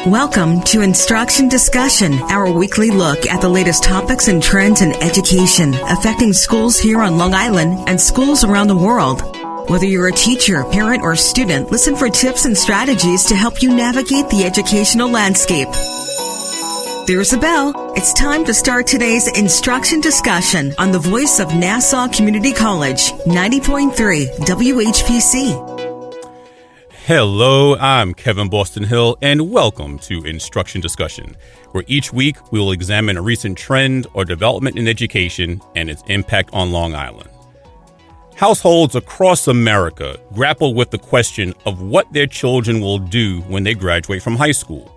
Welcome to Instruction Discussion, our weekly look at the latest topics and trends in education affecting schools here on Long Island and schools around the world. Whether you're a teacher, parent, or student, listen for tips and strategies to help you navigate the educational landscape. There's a bell. It's time to start today's Instruction Discussion on the voice of Nassau Community College, 90.3 WHPC. Hello, I'm Kevin Boston Hill, and welcome to Instruction Discussion, where each week we will examine a recent trend or development in education and its impact on Long Island. Households across America grapple with the question of what their children will do when they graduate from high school.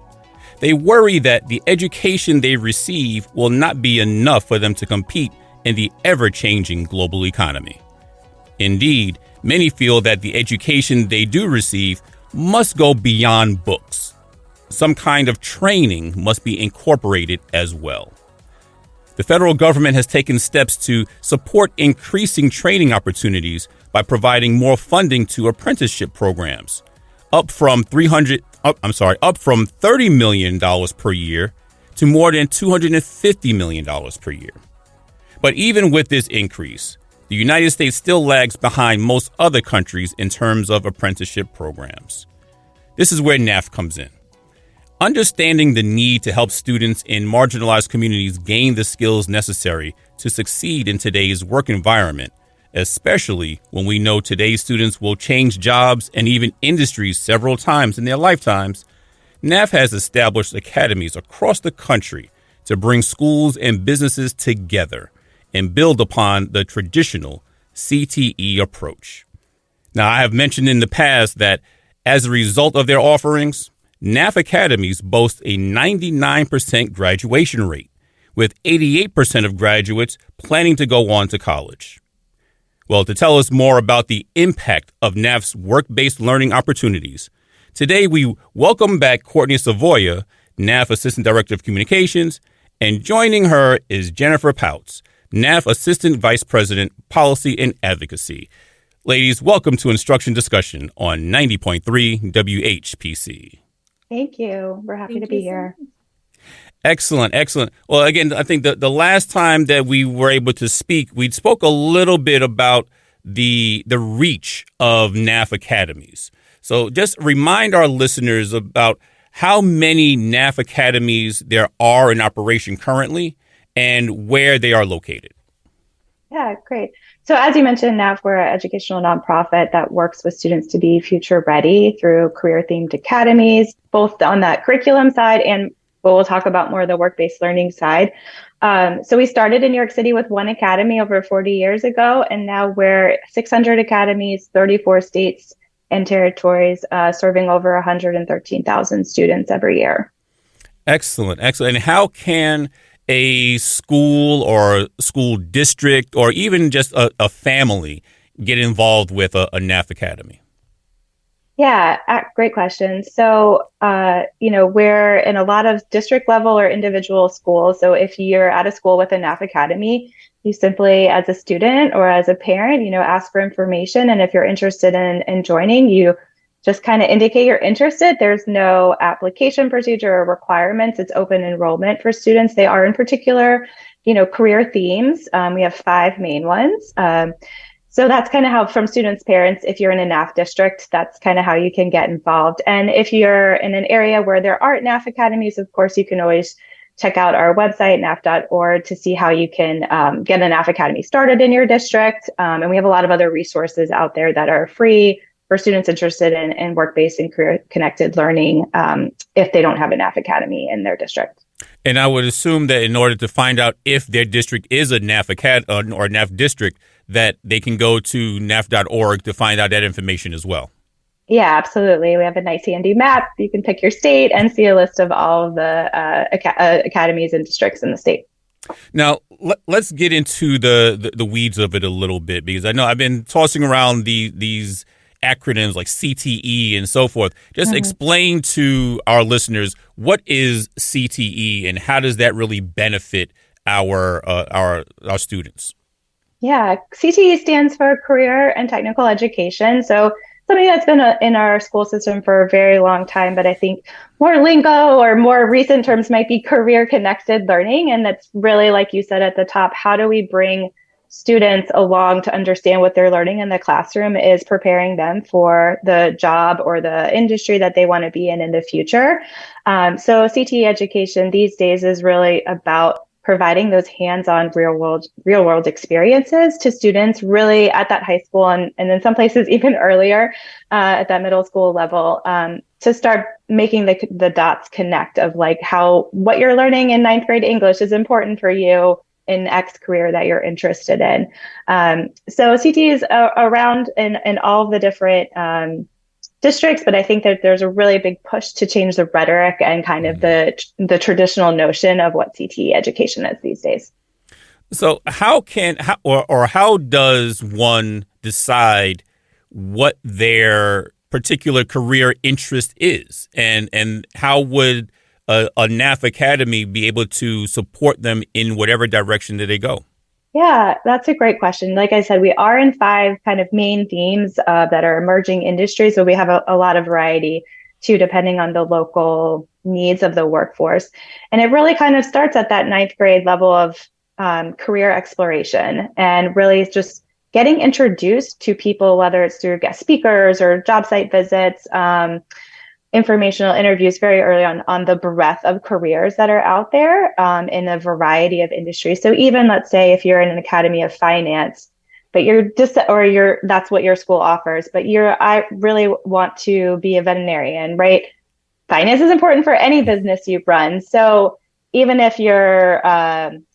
They worry that the education they receive will not be enough for them to compete in the ever-changing global economy. Indeed, many feel that the education they do receive must go beyond books. Some kind of training must be incorporated as well. The federal government has taken steps to support increasing training opportunities by providing more funding to apprenticeship programs, up from $30 million per year to more than $250 million per year. But even with this increase, the United States still lags behind most other countries in terms of apprenticeship programs. This is where NAF comes in. Understanding the need to help students in marginalized communities gain the skills necessary to succeed in today's work environment, especially when we know today's students will change jobs and even industries several times in their lifetimes, NAF has established academies across the country to bring schools and businesses together and build upon the traditional CTE approach. Now, I have mentioned in the past that as a result of their offerings, NAF Academies boast a 99% graduation rate, with 88% of graduates planning to go on to college. Well, to tell us more about the impact of NAF's work-based learning opportunities, today we welcome back Courtney Savoia, NAF Assistant Director of Communications, and joining her is Jennifer Pautz, NAF Assistant Vice President, Policy and Advocacy. Ladies, welcome to Instruction Discussion on 90.3 WHPC. Thank you. We're happy to be here. Excellent. Well, again, I think the last time that we were able to speak, we spoke a little bit about the reach of NAF Academies. So just remind our listeners about how many NAF Academies there are in operation currently and where they are located. Yeah, great. So as you mentioned, NAF, we're an educational nonprofit that works with students to be future ready through career-themed academies, both on that curriculum side and what we'll talk about more the work-based learning side. So we started in New York City with one academy over 40 years ago, and now we're 600 academies, 34 states and territories, serving over 113,000 students every year. Excellent. And how can a school or school district or even just a family get involved with a NAF Academy? Yeah, great question. So, we're in a lot of district level or individual schools. So if you're at a school with a NAF Academy, you simply, as a student or as a parent, ask for information. And if you're interested in joining, you just kind of indicate you're interested. There's no application procedure or requirements. It's open enrollment for students. They are in particular, career themes. We have 5 main ones. So that's kind of how, from students' parents, if you're in a NAF district, that's kind of how you can get involved. And if you're in an area where there aren't NAF academies, of course, you can always check out our website, naf.org, to see how you can get a NAF academy started in your district. And we have a lot of other resources out there that are free for students interested in work-based and career-connected learning if they don't have a NAF Academy in their district. And I would assume that in order to find out if their district is a NAF or NAF district, that they can go to naf.org to find out that information as well. Yeah, absolutely. We have a nice handy map. You can pick your state and see a list of all of the academies and districts in the state. Now, let's get into the weeds of it a little bit, because I know I've been tossing around these acronyms like CTE and so forth. Just explain to our listeners, what is CTE and how does that really benefit our students? Yeah, CTE stands for Career and Technical Education. So something that's been in our school system for a very long time. But I think more lingo or more recent terms might be career connected learning. And that's really, like you said at the top, how do we bring students along to understand what they're learning in the classroom is preparing them for the job or the industry that they want to be in the future. So CTE education these days is really about providing those hands-on real world experiences to students really at that high school and in some places even earlier at that middle school level to start making the dots connect of like how what you're learning in ninth grade English is important for you in X career that you're interested in. So CTE is around in all of the different districts, but I think that there's a really big push to change the rhetoric and kind of the traditional notion of what CTE education is these days. So how does one decide what their particular career interest is, and how would a NAF Academy be able to support them in whatever direction that they go? Yeah, that's a great question. Like I said, we are in 5 kind of main themes that are emerging industries. So we have a lot of variety too, depending on the local needs of the workforce. And it really kind of starts at that ninth grade level of career exploration and really just getting introduced to people, whether it's through guest speakers or job site visits, informational interviews very early on the breadth of careers that are out there in a variety of industries. So even let's say if you're in an academy of finance, but that's what your school offers, but I really want to be a veterinarian, right? Finance is important for any business you run. So even if you're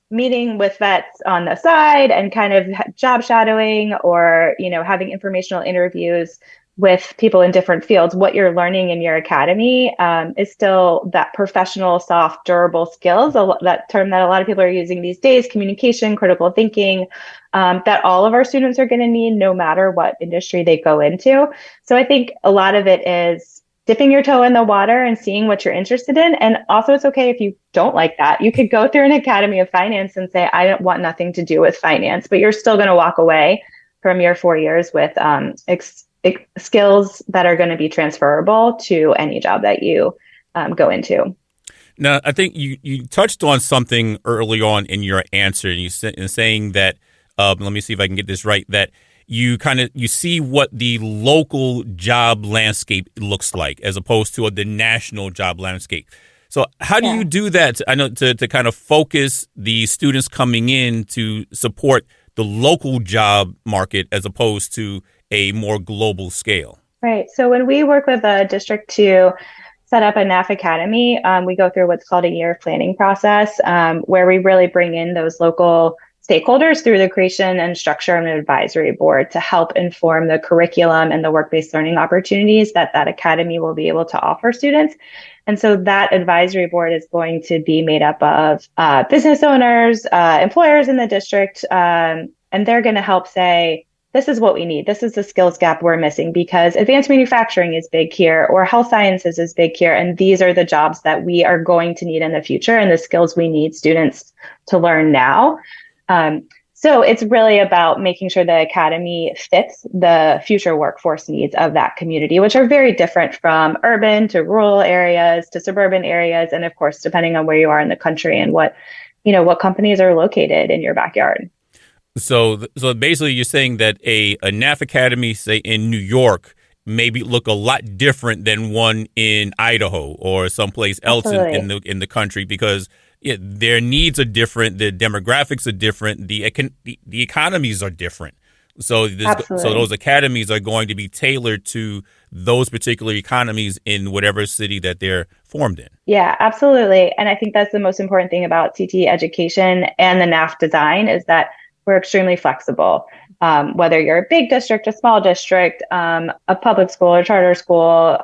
meeting with vets on the side and kind of job shadowing or, having informational interviews with people in different fields, what you're learning in your academy is still that professional, soft, durable skills, that term that a lot of people are using these days, communication, critical thinking, that all of our students are going to need no matter what industry they go into. So I think a lot of it is dipping your toe in the water and seeing what you're interested in. And also it's okay if you don't like that. You could go through an academy of finance and say, I don't want nothing to do with finance, but you're still going to walk away from your 4 years with skills that are going to be transferable to any job that you go into. Now, I think you touched on something early on in your answer, and in saying that, let me see if I can get this right, that you see what the local job landscape looks like as opposed to the national job landscape. So how do you do that? I know to kind of focus the students coming in to support the local job market as opposed to a more global scale. Right. So when we work with a district to set up a NAF Academy, we go through what's called a year planning process, where we really bring in those local stakeholders through the creation and structure of an advisory board to help inform the curriculum and the work-based learning opportunities that academy will be able to offer students. And so that advisory board is going to be made up of business owners, employers in the district, and they're going to help say, this is what we need. This is the skills gap we're missing because advanced manufacturing is big here or health sciences is big here. And these are the jobs that we are going to need in the future and the skills we need students to learn now. So it's really about making sure the academy fits the future workforce needs of that community, which are very different from urban to rural areas to suburban areas. And of course, depending on where you are in the country and what companies are located in your backyard. So basically you're saying that a NAF Academy, say in New York, maybe look a lot different than one in Idaho or someplace else in the country because their needs are different, the demographics are different, the economies are different. So those academies are going to be tailored to those particular economies in whatever city that they're formed in. Yeah, absolutely. And I think that's the most important thing about CTE education and the NAF design is that we're extremely flexible. Whether you're a big district, a small district, a public school or charter school,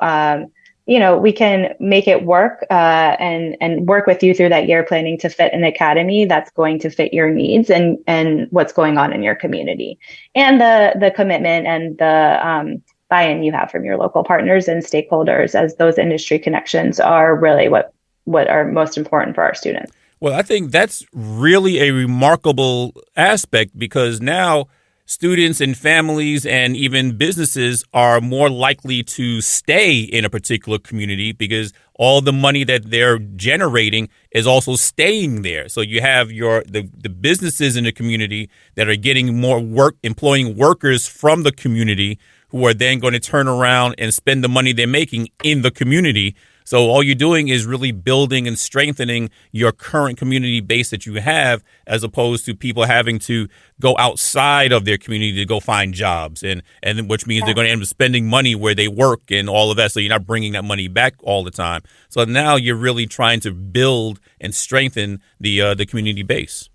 we can make it work and work with you through that year planning to fit an academy that's going to fit your needs and what's going on in your community. And the commitment and the buy-in you have from your local partners and stakeholders as those industry connections are really what are most important for our students. Well, I think that's really a remarkable aspect because now students and families and even businesses are more likely to stay in a particular community because all the money that they're generating is also staying there. So you have the businesses in the community that are getting more work, employing workers from the community who are then going to turn around and spend the money they're making in the community. So all you're doing is really building and strengthening your current community base that you have, as opposed to people having to go outside of their community to go find jobs, and which means they're going to end up spending money where they work and all of that. So you're not bringing that money back all the time. So now you're really trying to build and strengthen the community base.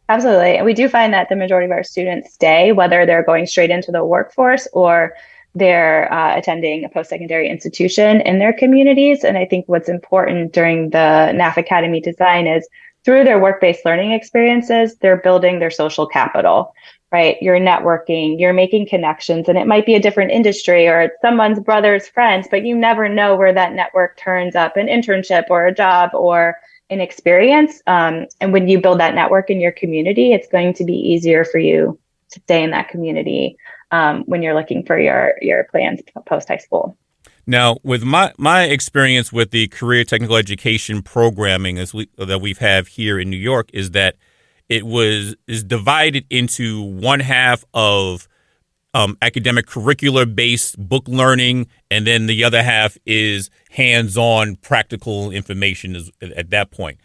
Absolutely. And we do find that the majority of our students stay, whether they're going straight into the workforce or they're attending a post-secondary institution in their communities. And I think what's important during the NAF Academy design is through their work-based learning experiences, they're building their social capital, right? You're networking, you're making connections, and it might be a different industry or it's someone's brother's friends, but you never know where that network turns up, an internship or a job or an experience. And when you build that network in your community, it's going to be easier for you to stay in that community when you're looking for your plans post high school. Now, with my experience with the career technical education programming that we've have here in New York is that it is divided into one half of academic curricular based book learning, and then the other half is hands-on practical information at that point.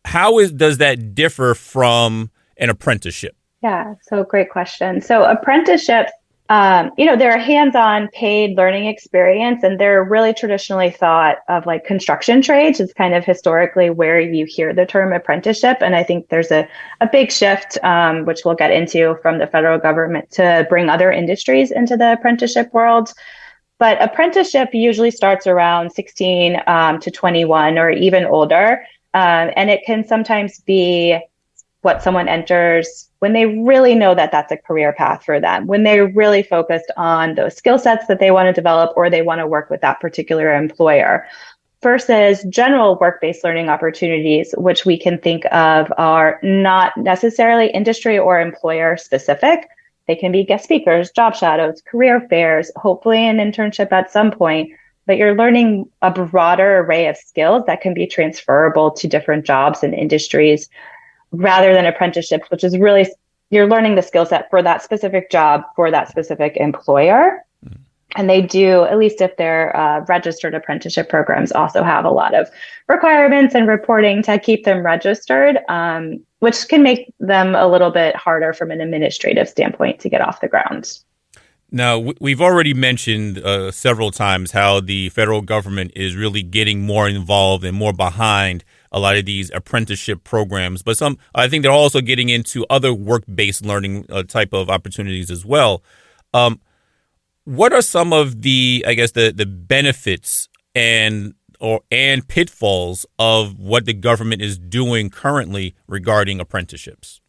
How does that differ from an apprenticeship? Yeah, so great question. So apprenticeships, they're a hands-on paid learning experience, and they're really traditionally thought of like construction trades. It's kind of historically where you hear the term apprenticeship. And I think there's a big shift, which we'll get into, from the federal government to bring other industries into the apprenticeship world. But apprenticeship usually starts around 16 to 21 or even older. And it can sometimes be what someone enters when they really know that that's a career path for them, when they're really focused on those skill sets that they want to develop or they want to work with that particular employer, versus general work-based learning opportunities, which we can think of are not necessarily industry or employer specific. They can be guest speakers, job shadows, career fairs, hopefully an internship at some point, but you're learning a broader array of skills that can be transferable to different jobs and industries, rather than apprenticeships, which is really, you're learning the skill set for that specific job, for that specific employer. And they do, at least if they're registered apprenticeship programs, also have a lot of requirements and reporting to keep them registered, which can make them a little bit harder from an administrative standpoint to get off the ground. Now, we've already mentioned several times how the federal government is really getting more involved and more behind a lot of these apprenticeship programs. But I think they're also getting into other work-based learning type of opportunities as well. What are some of the benefits and pitfalls of what the government is doing currently regarding apprenticeships?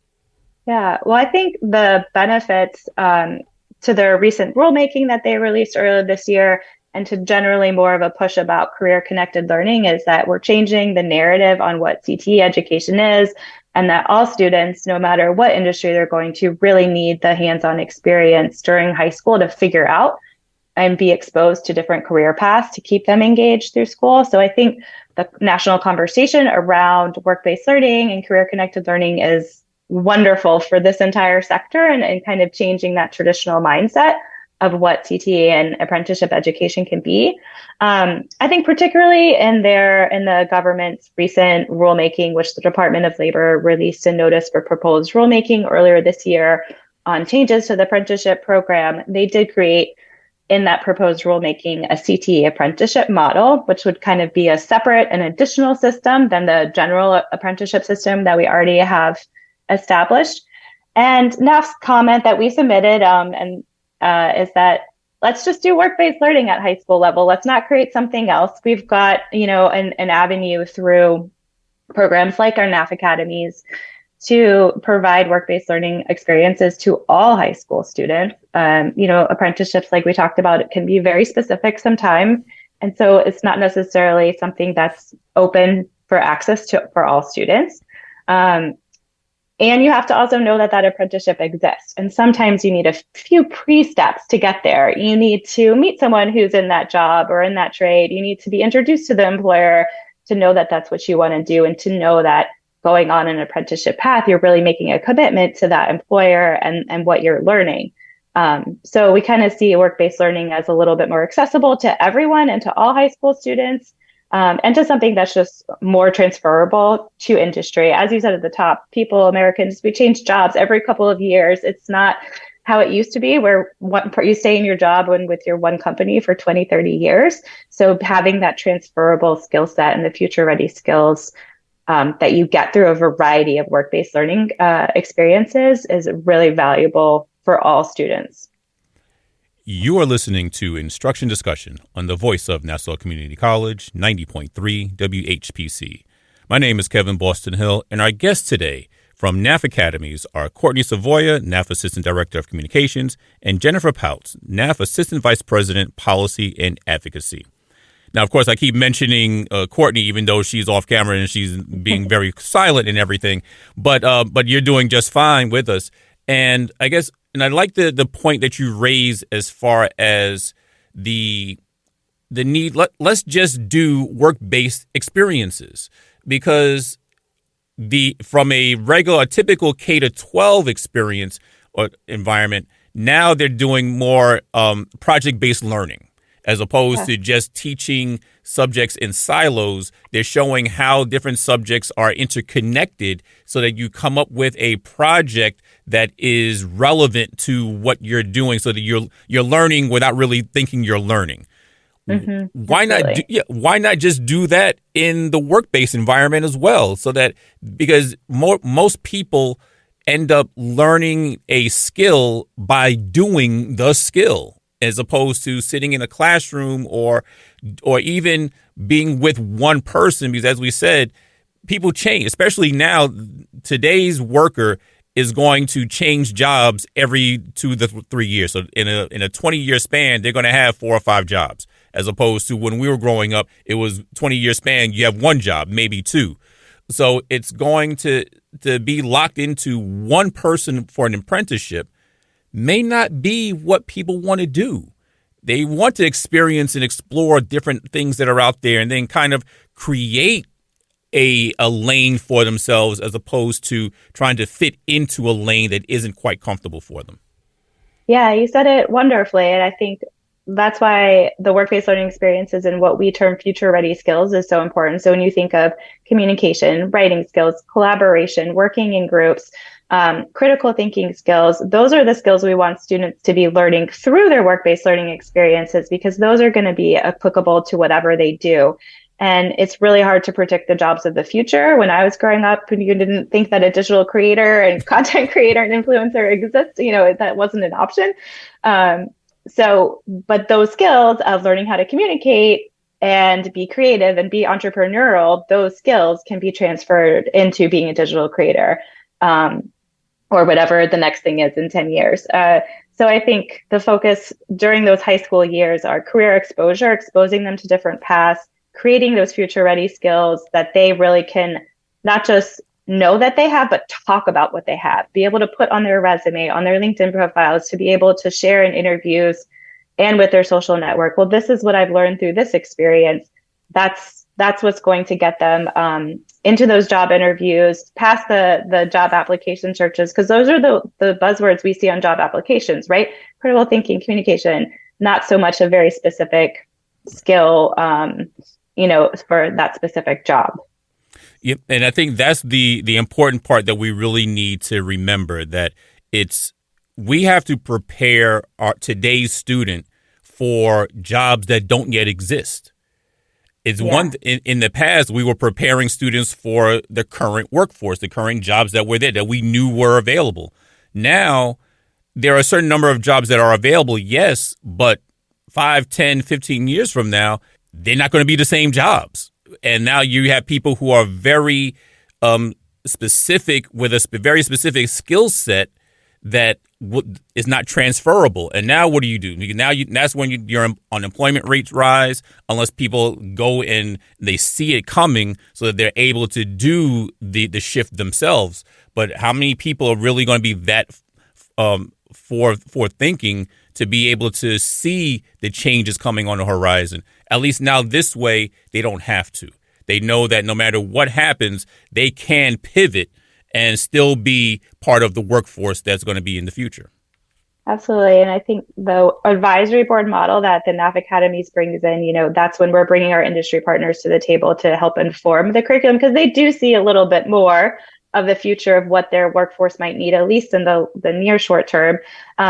Yeah, well, I think the benefits to their recent rulemaking that they released earlier this year, and to generally more of a push about career-connected learning, is that we're changing the narrative on what CTE education is, and that all students, no matter what industry they're going to, really need the hands-on experience during high school to figure out and be exposed to different career paths to keep them engaged through school. So I think the national conversation around work-based learning and career-connected learning is wonderful for this entire sector, and kind of changing that traditional mindset of what CTE and apprenticeship education can be. I think particularly in the government's recent rulemaking, which the Department of Labor released a notice for proposed rulemaking earlier this year on changes to the apprenticeship program, they did create in that proposed rulemaking a CTE apprenticeship model, which would kind of be a separate and additional system than the general apprenticeship system that we already have established. And NAF's comment that we submitted is that let's just do work-based learning at high school level. Let's not create something else. We've got, an avenue through programs like our NAF Academies to provide work-based learning experiences to all high school students. Apprenticeships, like we talked about, it can be very specific sometimes. And so it's not necessarily something that's open for access to for all students. And you have to also know that that apprenticeship exists. And sometimes you need a few pre-steps to get there. You need to meet someone who's in that job or in that trade. You need to be introduced to the employer to know that that's what you want to do, and to know that going on an apprenticeship path, you're really making a commitment to that employer and what you're learning. So we kind of see work-based learning as a little bit more accessible to everyone and to all high school students. And to something that's just more transferable to industry. As you said at the top, Americans, we change jobs every couple of years. It's not how it used to be, where you stay in your job and with your one company for 20, 30 years. So having that transferable skill set and the future-ready skills that you get through a variety of work-based learning experiences is really valuable for all students. You are listening to Instruction Discussion on the voice of Nassau Community College, 90.3 WHPC. My name is Kevin Boston Hill, and our guests today from NAF Academies are Courtney Savoia, NAF Assistant Director of Communications, and Jennifer Pautz, NAF Assistant Vice President, Policy and Advocacy. Now, of course, I keep mentioning Courtney, even though she's off camera and she's being very silent and everything, but you're doing just fine with us. And I guess, and I like the point that you raise as far as the need. Let's just do work-based experiences, because from a typical K-12 experience or environment, now they're doing more project-based learning. As opposed to just teaching subjects in silos. They're showing how different subjects are interconnected so that you come up with a project that is relevant to what you're doing, so that you're learning without really thinking you're learning. Mm-hmm. Why not just do that in the work-based environment as well? So that, because most people end up learning a skill by doing the skill, as opposed to sitting in a classroom or even being with one person. Because as we said, people change, especially now. Today's worker is going to change jobs every 2 to 3 years. So in a 20-year span, they're going to have 4 or 5 jobs, as opposed to when we were growing up, it was 20-year span, you have 1 job, maybe 2. So it's going to be locked into one person for an apprenticeship may not be what people want to do. They want to experience and explore different things that are out there, and then kind of create a lane for themselves, as opposed to trying to fit into a lane that isn't quite comfortable for them. Yeah, you said it wonderfully. And I think that's why the work-based learning experiences and what we term future-ready skills is so important. So when you think of communication, writing skills, collaboration, working in groups, critical thinking skills, those are the skills we want students to be learning through their work-based learning experiences, because those are going to be applicable to whatever they do. And it's really hard to predict the jobs of the future. When I was growing up, you didn't think that a digital creator and content creator and influencer exist. That wasn't an option. But those skills of learning how to communicate and be creative and be entrepreneurial, those skills can be transferred into being a digital creator. Or whatever the next thing is in 10 years. So I think the focus during those high school years are career exposure, exposing them to different paths, creating those future-ready skills that they really can not just know that they have, but talk about what they have, be able to put on their resume, on their LinkedIn profiles, to be able to share in interviews and with their social network. Well, this is what I've learned through this experience. That's what's going to get them into those job interviews, past the job application searches, because those are the buzzwords we see on job applications, right? Critical thinking, communication, not so much a very specific skill, for that specific job. Yep, and I think that's the important part that we really need to remember, that we have to prepare today's student for jobs that don't yet exist. One in the past, we were preparing students for the current workforce, the current jobs that were there, that we knew were available. Now, there are a certain number of jobs that are available, yes, but 5, 10, 15 years from now, they're not going to be the same jobs. And now you have people who are very specific, with a very specific skill set, that is not transferable. And now what do? That's when your unemployment rates rise unless people go and they see it coming so that they're able to do the shift themselves. But how many people are really going to be that for thinking to be able to see the changes coming on the horizon? At least now this way, they don't have to. They know that no matter what happens, they can pivot and still be part of the workforce that's going to be in the future. Absolutely. And I think the advisory board model that the NAF Academies brings in, that's when we're bringing our industry partners to the table to help inform the curriculum, because they do see a little bit more of the future of what their workforce might need, at least in the near short term,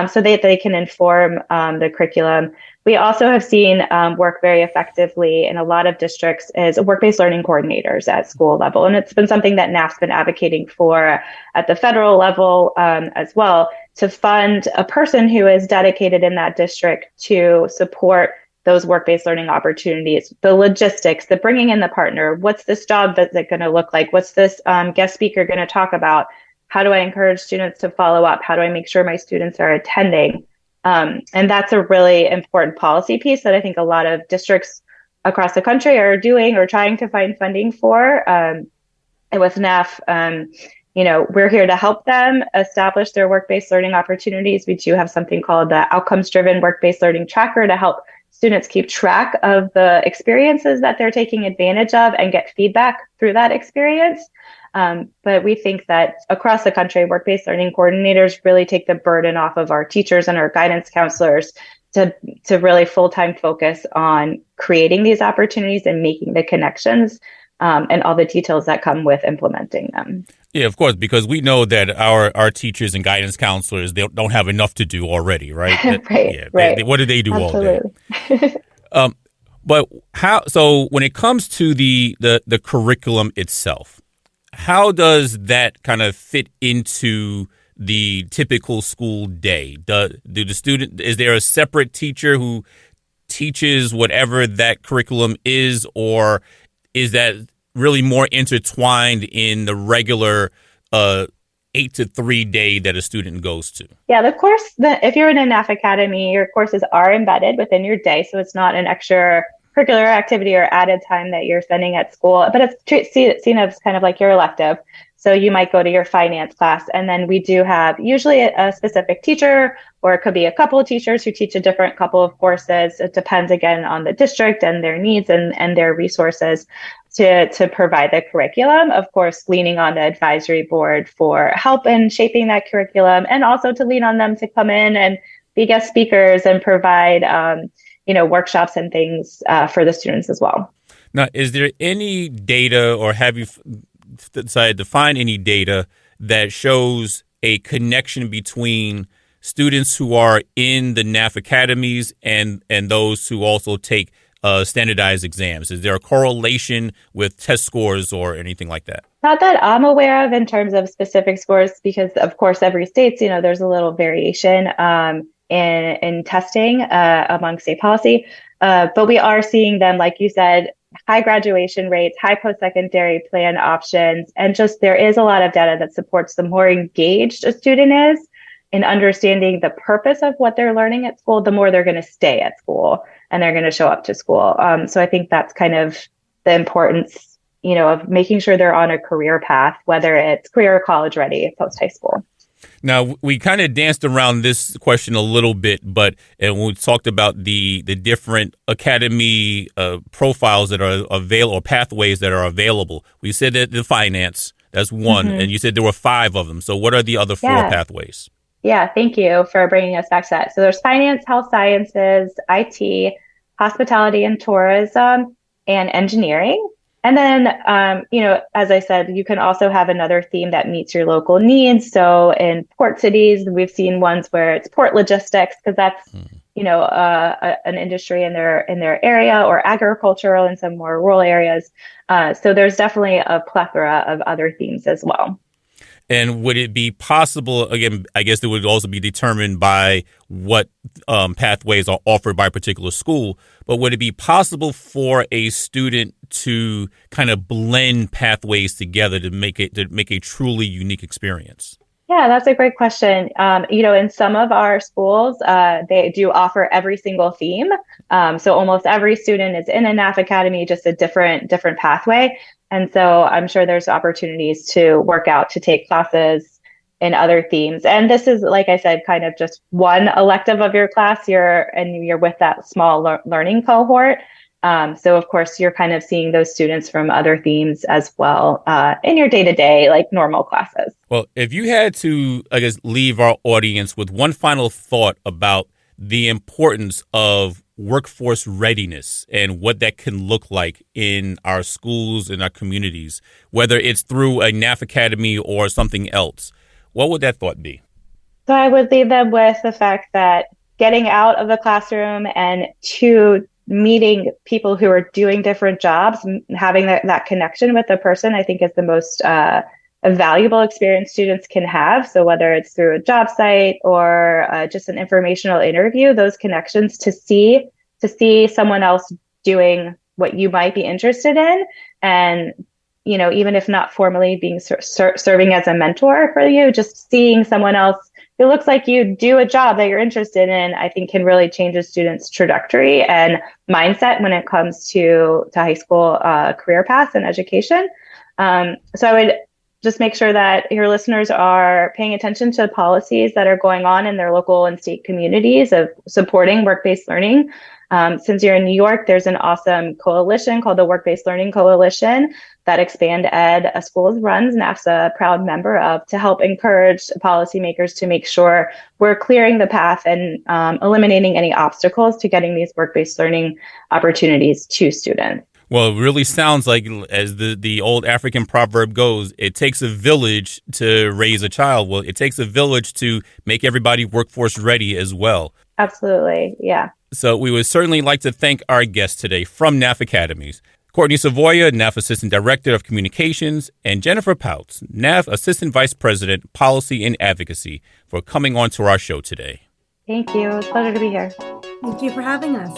so that they can inform the curriculum. We also have seen work very effectively in a lot of districts as work-based learning coordinators at school level. And it's been something that NAF's been advocating for at the federal level as well, to fund a person who is dedicated in that district to support those work-based learning opportunities, the logistics, the bringing in the partner. What's this job visit going to look like? What's this guest speaker going to talk about? How do I encourage students to follow up? How do I make sure my students are attending? And that's a really important policy piece that I think a lot of districts across the country are doing or trying to find funding for. And with NAF, we're here to help them establish their work-based learning opportunities. We do have something called the outcomes-driven work-based learning tracker to help students keep track of the experiences that they're taking advantage of and get feedback through that experience. But we think that across the country, work-based learning coordinators really take the burden off of our teachers and our guidance counselors to really full-time focus on creating these opportunities and making the connections and all the details that come with implementing them. Yeah, of course, because we know that our teachers and guidance counselors, they don't have enough to do already, right? Right. What do they do Absolutely. all day? But how? So when it comes to the curriculum itself, how does that kind of fit into the typical school day? Is there a separate teacher who teaches whatever that curriculum is, or is that really more intertwined in the regular 8 to 3 day that a student goes to? Yeah, the course, if you're in a NAF Academy, your courses are embedded within your day. So it's not an extra curricular activity or added time that you're spending at school, but it's seen as kind of like your elective. So you might go to your finance class, and then we do have usually a specific teacher, or it could be a couple of teachers who teach a different couple of courses. It depends again on the district and their needs and their resources to provide the curriculum. Of course, leaning on the advisory board for help in shaping that curriculum, and also to lean on them to come in and be guest speakers and provide workshops and things for the students as well. Now, is there any data, or have you decided to find any data that shows a connection between students who are in the NAF Academies and those who also take standardized exams? Is there a correlation with test scores or anything like that? Not that I'm aware of in terms of specific scores, because of course every state, there's a little variation in testing among state policy. But we are seeing them, like you said, high graduation rates, high post-secondary plan options, and just there is a lot of data that supports the more engaged a student is in understanding the purpose of what they're learning at school, the more they're going to stay at school and they're going to show up to school. So I think that's kind of the importance, of making sure they're on a career path, whether it's career or college ready post-high school. Now, we kind of danced around this question a little bit, and we talked about the different academy profiles that are available, or pathways that are available. We said that the finance, that's one, and you said there were 5 of them. So what are the other 4 pathways? Yeah, thank you for bringing us back to that. So there's finance, health sciences, IT, hospitality and tourism, and engineering. And then, as I said, you can also have another theme that meets your local needs. So in port cities, we've seen ones where it's port logistics, because that's, an industry in their area, or agricultural in some more rural areas. So there's definitely a plethora of other themes as well. And would it be possible, again, I guess it would also be determined by what pathways are offered by a particular school, but would it be possible for a student to kind of blend pathways together to make a truly unique experience? Yeah, that's a great question. In some of our schools, they do offer every single theme. So almost every student is in a NAF Academy, just a different pathway. And so I'm sure there's opportunities to work out to take classes in other themes. And this is, like I said, kind of just one elective of your class. You're with that small learning cohort. So of course, you're kind of seeing those students from other themes as well in your day-to-day, like normal classes. Well, if you had to, I guess, leave our audience with one final thought about the importance of workforce readiness and what that can look like in our schools and our communities, whether it's through a NAF Academy or something else, what would that thought be? So I would leave them with the fact that getting out of the classroom and to meeting people who are doing different jobs, having that connection with the person, I think is the most a valuable experience students can have. So whether it's through a job site or just an informational interview, those connections to see someone else doing what you might be interested in, and even if not formally being serving as a mentor for you, just seeing someone else who looks like you do a job that you're interested in, I think can really change a student's trajectory and mindset when it comes to high school career paths and education. So I would just make sure that your listeners are paying attention to policies that are going on in their local and state communities of supporting work-based learning. Since you're in New York, there's an awesome coalition called the Work-Based Learning Coalition that Expand Ed Schools runs, NAF's a proud member of, to help encourage policymakers to make sure we're clearing the path and eliminating any obstacles to getting these work-based learning opportunities to students. Well, it really sounds like, as the old African proverb goes, it takes a village to raise a child. Well, it takes a village to make everybody workforce ready as well. Absolutely, yeah. So we would certainly like to thank our guests today from NAF Academies, Courtney Savoia, NAF Assistant Director of Communications, and Jennifer Pautz, NAF Assistant Vice President, Policy and Advocacy, for coming on to our show today. Thank you. It's a pleasure to be here. Thank you for having us.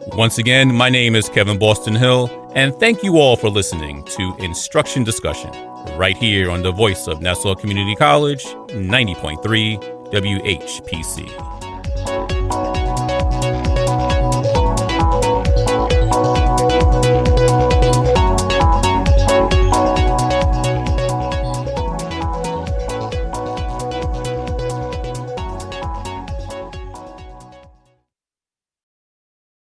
Once again, my name is Kevin Boston Hill, and thank you all for listening to Instruction Discussion, right here on the voice of Nassau Community College, 90.3 WHPC.